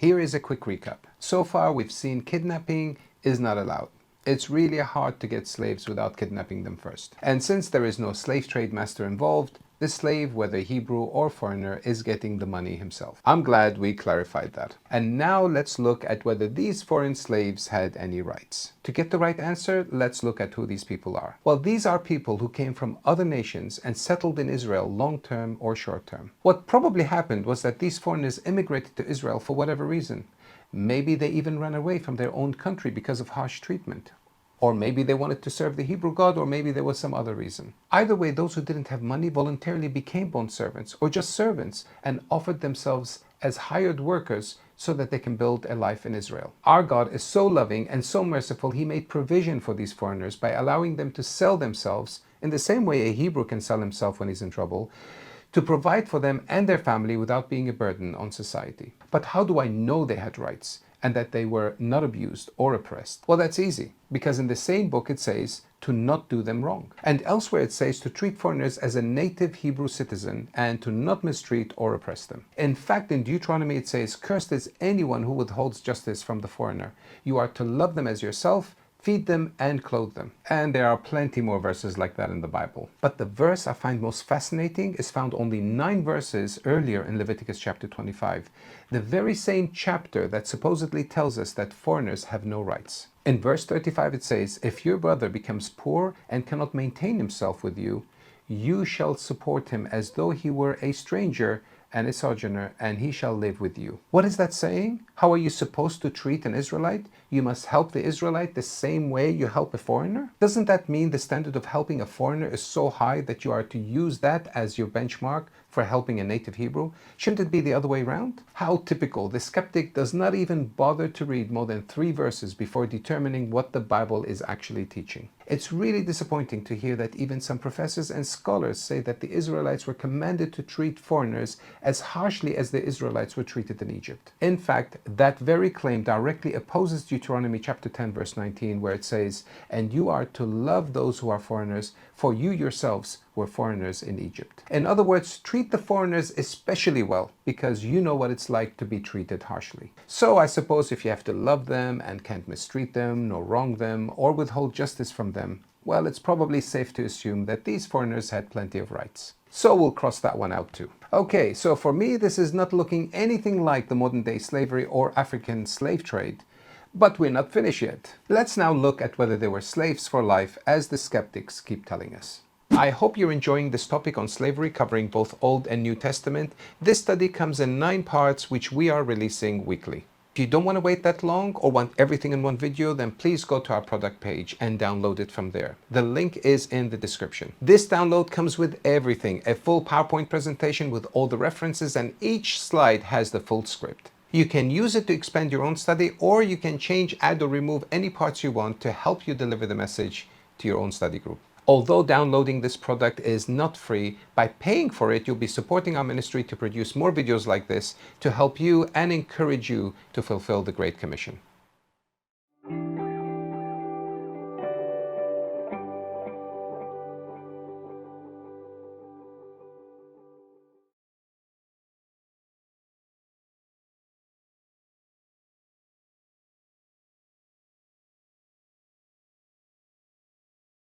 Here is a quick recap. So far we've seen kidnapping is not allowed. It's really hard to get slaves without kidnapping them first. And since there is no slave trade master involved, the slave, whether Hebrew or foreigner, is getting the money himself. I'm glad we clarified that. And now let's look at whether these foreign slaves had any rights. To get the right answer, let's look at who these people are. Well, these are people who came from other nations and settled in Israel long-term or short-term. What probably happened was that these foreigners immigrated to Israel for whatever reason. Maybe they even ran away from their own country because of harsh treatment. Or maybe they wanted to serve the Hebrew God, or maybe there was some other reason. Either way, those who didn't have money voluntarily became bond servants or just servants and offered themselves as hired workers so that they can build a life in Israel. Our God is so loving and so merciful, He made provision for these foreigners by allowing them to sell themselves in the same way a Hebrew can sell himself when he's in trouble, to provide for them and their family without being a burden on society. But how do I know they had rights and that they were not abused or oppressed? Well, that's easy, because in the same book it says to not do them wrong. And elsewhere it says to treat foreigners as a native Hebrew citizen and to not mistreat or oppress them. In fact, in Deuteronomy it says, "Cursed is anyone who withholds justice from the foreigner. You are to love them as yourself, feed them and clothe them." And there are plenty more verses like that in the Bible. But the verse I find most fascinating is found only 9 verses earlier in Leviticus chapter 25. The very same chapter that supposedly tells us that foreigners have no rights. In verse 35 it says, "If your brother becomes poor and cannot maintain himself with you, you shall support him as though he were a stranger and a sojourner, and he shall live with you." What is that saying? How are you supposed to treat an Israelite? You must help the Israelite the same way you help a foreigner? Doesn't that mean the standard of helping a foreigner is so high that you are to use that as your benchmark for helping a native Hebrew? Shouldn't it be the other way around? How typical. The skeptic does not even bother to read more than 3 verses before determining what the Bible is actually teaching. It's really disappointing to hear that even some professors and scholars say that the Israelites were commanded to treat foreigners as harshly as the Israelites were treated in Egypt. In fact, that very claim directly opposes Deuteronomy chapter 10 verse 19, where it says, "And you are to love those who are foreigners, for you yourselves were foreigners in Egypt." In other words, treat the foreigners especially well, because you know what it's like to be treated harshly. So I suppose if you have to love them and can't mistreat them, nor wrong them, or withhold justice from them, well, it's probably safe to assume that these foreigners had plenty of rights. So we'll cross that one out too. Okay, so for me, this is not looking anything like the modern day slavery or African slave trade. But we're not finished yet. Let's now look at whether they were slaves for life, as the skeptics keep telling us. I hope you're enjoying this topic on slavery, covering both Old and New Testament. This study comes in 9 parts, which we are releasing weekly. If you don't want to wait that long or want everything in one video, then please go to our product page and download it from there. The link is in the description. This download comes with everything, a full PowerPoint presentation with all the references, and each slide has the full script. You can use it to expand your own study, or you can change, add, or remove any parts you want to help you deliver the message to your own study group. Although downloading this product is not free, by paying for it, you'll be supporting our ministry to produce more videos like this to help you and encourage you to fulfill the Great Commission.